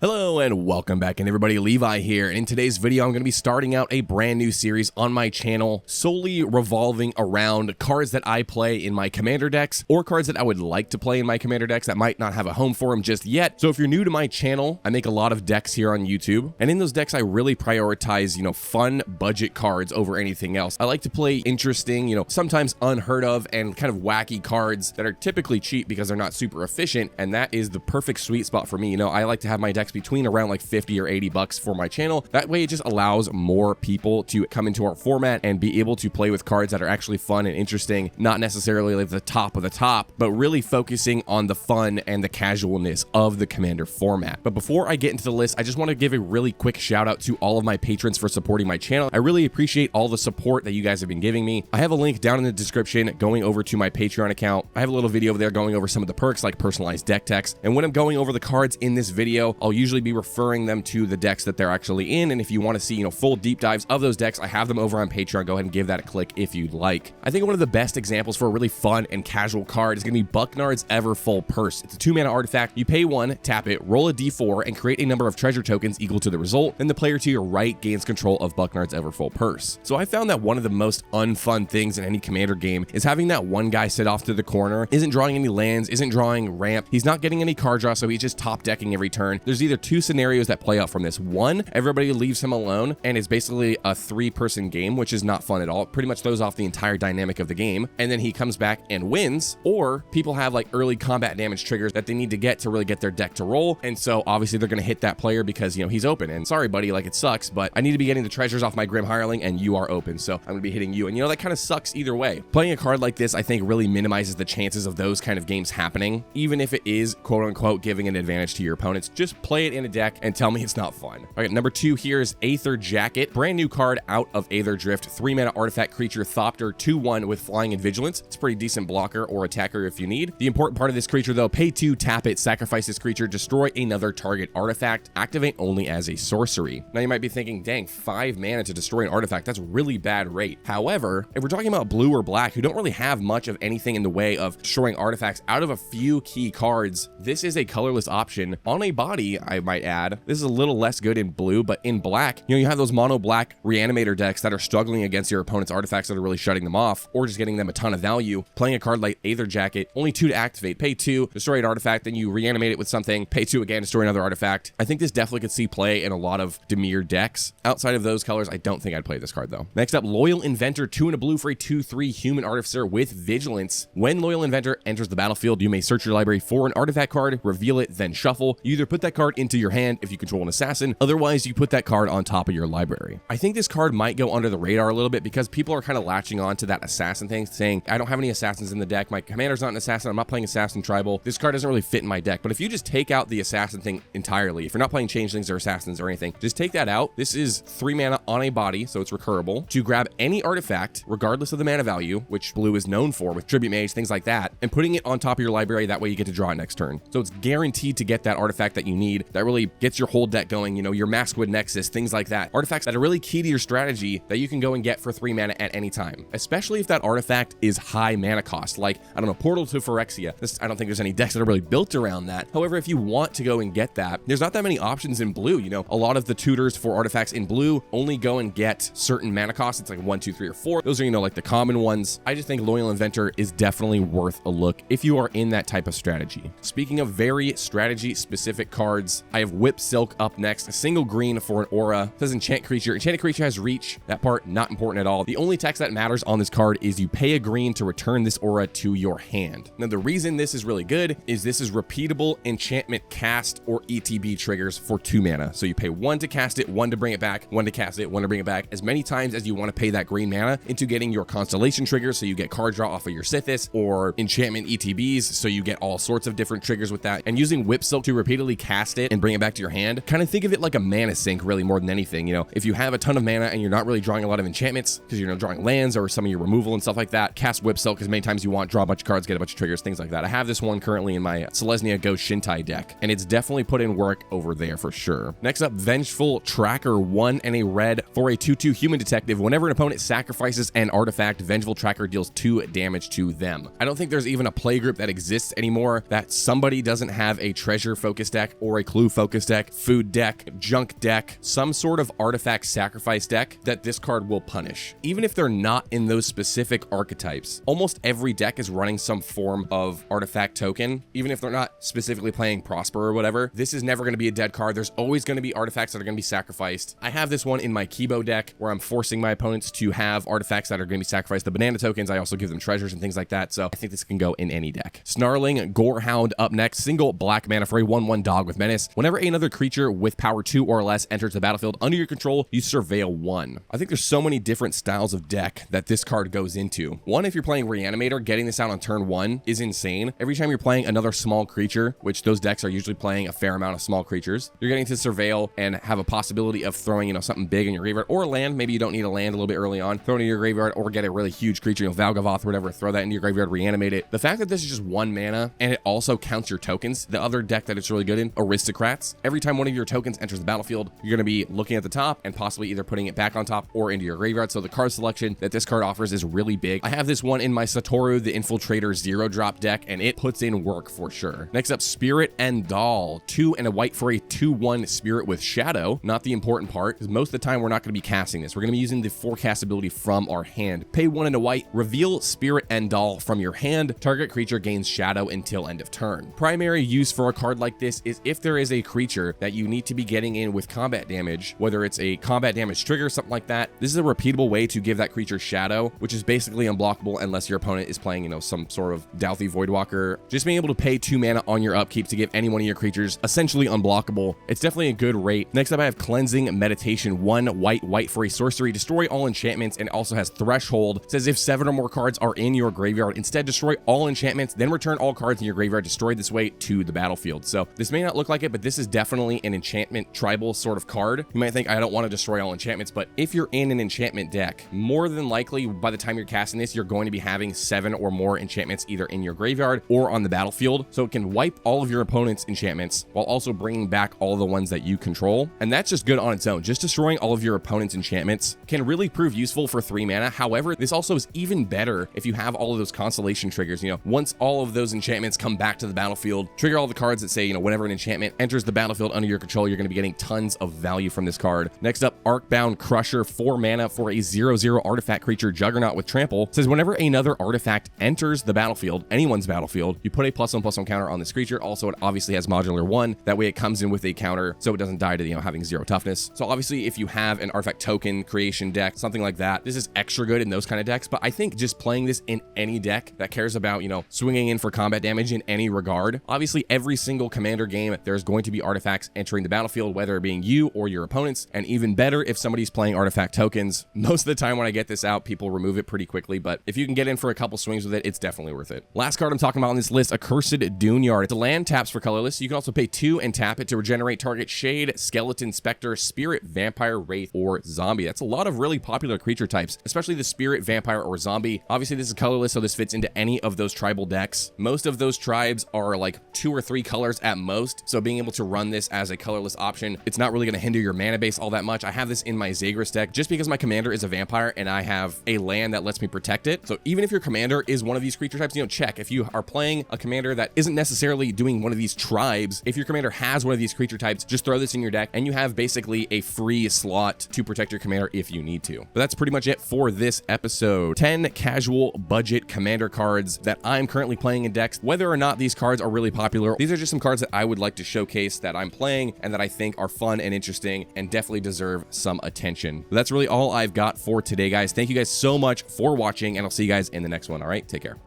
Hello and welcome back, and everybody, Levi here. In today's video, I'm going to be starting out a brand new series on my channel solely revolving around cards that I play in my commander decks or cards that I would like to play in my commander decks that might not have a home for them just yet. So if you're new to my channel, I make a lot of decks here on YouTube, and in those decks, I really prioritize, fun budget cards over anything else. I like to play interesting, sometimes unheard of and kind of wacky cards that are typically cheap because they're not super efficient, and that is the perfect sweet spot for me. I like to have my decks between around like 50 or 80 bucks for my channel. That way it just allows more people to come into our format and be able to play with cards that are actually fun and interesting, not necessarily like the top of the top, but really focusing on the fun and the casualness of the commander format. But before I get into the list, I just want to give a really quick shout out to all of my patrons for supporting my channel. I really appreciate all the support that you guys have been giving me. I have a link down in the description going over to my Patreon account. I have a little video over there going over some of the perks like personalized deck text. And when I'm going over the cards in this video, I'll usually be referring them to the decks that they're actually in. And if you want to see, full deep dives of those decks, I have them over on Patreon. Go ahead and give that a click if you'd like. I think one of the best examples for a really fun and casual card is going to be Bucknard's Everfull Purse. It's a 2-mana artifact. You pay 1, tap it, roll a d4, and create a number of treasure tokens equal to the result. Then the player to your right gains control of Bucknard's Everfull Purse. So I found that one of the most unfun things in any commander game is having that one guy sit off to the corner, isn't drawing any lands, isn't drawing ramp, he's not getting any card draw, so he's just top decking every turn. There's either two scenarios that play out from this. One, everybody leaves him alone and it's basically a 3-person game, which is not fun at all. It pretty much throws off the entire dynamic of the game, and then he comes back and wins. Or people have like early combat damage triggers that they need to get to really get their deck to roll, and so obviously they're going to hit that player because he's open, and sorry buddy, like it sucks, but I need to be getting the treasures off my Grim Hireling and you are open, so I'm going to be hitting you, and that kind of sucks either way. Playing a card like this, I think, really minimizes the chances of those kind of games happening, even if it is quote unquote giving an advantage to your opponents. Just play it in a deck and tell me it's not fun. All right, number 2 here is Aether Jacket, brand new card out of Aether Drift, 3-mana artifact creature, Thopter, 2/1 with flying and vigilance. It's a pretty decent blocker or attacker if you need. The important part of this creature though, pay 2, tap it, sacrifice this creature, destroy another target artifact, activate only as a sorcery. Now you might be thinking, dang, 5 mana to destroy an artifact, that's really bad rate. However, if we're talking about blue or black who don't really have much of anything in the way of destroying artifacts out of a few key cards, this is a colorless option on a body, I might add. This is a little less good in blue, but in black, you have those mono black reanimator decks that are struggling against your opponent's artifacts that are really shutting them off or just getting them a ton of value. Playing a card like Aether Jacket, only 2 to activate, pay 2, destroy an artifact, then you reanimate it with something, pay 2 again, destroy another artifact. I think this definitely could see play in a lot of Dimir decks. Outside of those colors, I don't think I'd play this card though. Next up, Loyal Inventor, 2 and a blue for a 2/3 human artificer with vigilance. When Loyal Inventor enters the battlefield, you may search your library for an artifact card, reveal it, then shuffle. You either put that card into your hand if you control an assassin, otherwise you put that card on top of your library. I think this card might go under the radar a little bit because people are kind of latching on to that assassin thing, saying, I don't have any assassins in the deck, my commander's not an assassin, I'm not playing assassin tribal, this card doesn't really fit in my deck. But if you just take out the assassin thing entirely, if you're not playing changelings or assassins or anything, just take that out. This is 3 mana on a body, so it's recurable, to grab any artifact, regardless of the mana value, which blue is known for with tribute mage, things like that, and putting it on top of your library. That way you get to draw it next turn. So it's guaranteed to get that artifact that you need. That really gets your whole deck going, your Maskwood Nexus, things like that. Artifacts that are really key to your strategy that you can go and get for 3 mana at any time, especially if that artifact is high mana cost, like, I don't know, Portal to Phyrexia. I don't think there's any decks that are really built around that. However, if you want to go and get that, there's not that many options in blue. A lot of the tutors for artifacts in blue only go and get certain mana costs. It's like 1, 2, 3, or 4. Those are, like the common ones. I just think Loyal Inventor is definitely worth a look if you are in that type of strategy. Speaking of very strategy specific cards, I have Whip Silk up next, a single green for an aura. It says enchant creature. Enchanted creature has reach. That part, not important at all. The only text that matters on this card is you pay a green to return this aura to your hand. Now, the reason this is really good is this is repeatable enchantment cast or ETB triggers for 2 mana. So you pay 1 to cast it, 1 to bring it back, 1 to cast it, 1 to bring it back, as many times as you want to pay that green mana into getting your constellation triggers, so you get card draw off of your Sithis, or enchantment ETBs, so you get all sorts of different triggers with that. And using Whip Silk to repeatedly cast it and bring it back to your hand, kind of think of it like a mana sink really more than anything. If you have a ton of mana and you're not really drawing a lot of enchantments because you're drawing lands or some of your removal and stuff like that, cast Whip Silk as many times you want, draw a bunch of cards, get a bunch of triggers, things like that. I have this one currently in my Selesnya Ghost Shintai deck, and it's definitely put in work over there for sure. Next up, Vengeful Tracker, 1 and a red for a 2/2 human detective. Whenever an opponent sacrifices an artifact, Vengeful Tracker deals 2 damage to them. I don't think there's even a playgroup that exists anymore that somebody doesn't have a treasure focused deck or a clue focus deck, food deck, junk deck, some sort of artifact sacrifice deck that this card will punish. Even if they're not in those specific archetypes, almost every deck is running some form of artifact token. Even if they're not specifically playing Prosper or whatever, this is never going to be a dead card. There's always going to be artifacts that are going to be sacrificed. I have this one in my Kibo deck where I'm forcing my opponents to have artifacts that are going to be sacrificed. The banana tokens, I also give them treasures and things like that. So I think this can go in any deck. Snarling Gorehound up next. Single black mana for a 1/1 dog with menace. Whenever another creature with power 2 or less enters the battlefield under your control, you surveil 1. I think there's so many different styles of deck that this card goes into. One, if you're playing Reanimator, getting this out on turn 1 is insane. Every time you're playing another small creature, which those decks are usually playing a fair amount of small creatures, you're getting to surveil and have a possibility of throwing, something big in your graveyard or land. Maybe you don't need a land a little bit early on. Throw it in your graveyard or get a really huge creature, Valgavoth or whatever, throw that into your graveyard, reanimate it. The fact that this is just 1 mana and it also counts your tokens. The other deck that it's really good in, Aristocrats. Every time one of your tokens enters the battlefield, you're going to be looking at the top and possibly either putting it back on top or into your graveyard. So the card selection that this card offers is really big. I have this one in my Satoru the Infiltrator 0-drop deck, and it puts in work for sure. Next up, Spirit en-dal. 2 and a white for a 2/1 Spirit with Shadow. Not the important part, because most of the time we're not going to be casting this. We're going to be using the forecast ability from our hand. Pay 1 and a white, reveal Spirit en-dal from your hand. Target creature gains Shadow until end of turn. Primary use for a card like this is if there is a creature that you need to be getting in with combat damage, whether it's a combat damage trigger, something like that. This is a repeatable way to give that creature Shadow, which is basically unblockable unless your opponent is playing, some sort of Douthie Voidwalker. Just being able to pay 2 mana on your upkeep to give any one of your creatures essentially unblockable. It's definitely a good rate. Next up, I have Cleansing Meditation. 1 white for a sorcery. Destroy all enchantments, and also has Threshold. It says if 7 or more cards are in your graveyard, instead destroy all enchantments, then return all cards in your graveyard destroyed this way to the battlefield. So this may not look like it, but this is definitely an enchantment tribal sort of card. You might think I don't want to destroy all enchantments, but if you're in an enchantment deck, more than likely by the time you're casting this, you're going to be having 7 or more enchantments either in your graveyard or on the battlefield. So it can wipe all of your opponent's enchantments while also bringing back all the ones that you control. And that's just good on its own. Just destroying all of your opponent's enchantments can really prove useful for 3 mana. However, this also is even better if you have all of those constellation triggers. Once all of those enchantments come back to the battlefield, trigger all the cards that say, whenever an enchantment enters the battlefield under your control, you're going to be getting tons of value from this card. Next up, Arcbound Crusher. 4 mana for a 0/0 artifact creature, Juggernaut with Trample. It says whenever another artifact enters the battlefield, anyone's battlefield, you put a +1/+1 counter on this creature. Also, it obviously has modular 1. That way it comes in with a counter so it doesn't die to, having 0 toughness. So obviously if you have an artifact token creation deck, something like that, this is extra good in those kind of decks. But I think just playing this in any deck that cares about, swinging in for combat damage in any regard. Obviously every single commander game, there's going to be artifacts entering the battlefield, whether it being you or your opponents. And even better if somebody's playing artifact tokens. Most of the time when I get this out, people remove it pretty quickly, but if you can get in for a couple swings with it, it's definitely worth it. Last card I'm talking about on this list, Accursed Duneyard. It's a land, taps for colorless. You can also pay 2 and tap it to regenerate target Shade, Skeleton, Spectre, Spirit, Vampire, Wraith, or Zombie. That's a lot of really popular creature types, especially the Spirit, Vampire, or Zombie. Obviously this is colorless, so this fits into any of those tribal decks. Most of those tribes are like 2 or 3 colors at most, so being able to run this as a colorless option, it's not really going to hinder your mana base all that much. I have this in my Zagreus deck just because my commander is a vampire and I have a land that lets me protect it. So even if your commander is one of these creature types, check. If you are playing a commander that isn't necessarily doing one of these tribes, if your commander has one of these creature types, just throw this in your deck and you have basically a free slot to protect your commander if you need to. But that's pretty much it for this episode. 10 casual budget commander cards that I'm currently playing in decks. Whether or not these cards are really popular, these are just some cards that I would like to showcase that I'm playing and that I think are fun and interesting and definitely deserve some attention. But that's really all I've got for today, guys. Thank you guys so much for watching, and I'll see you guys in the next one. All right, take care.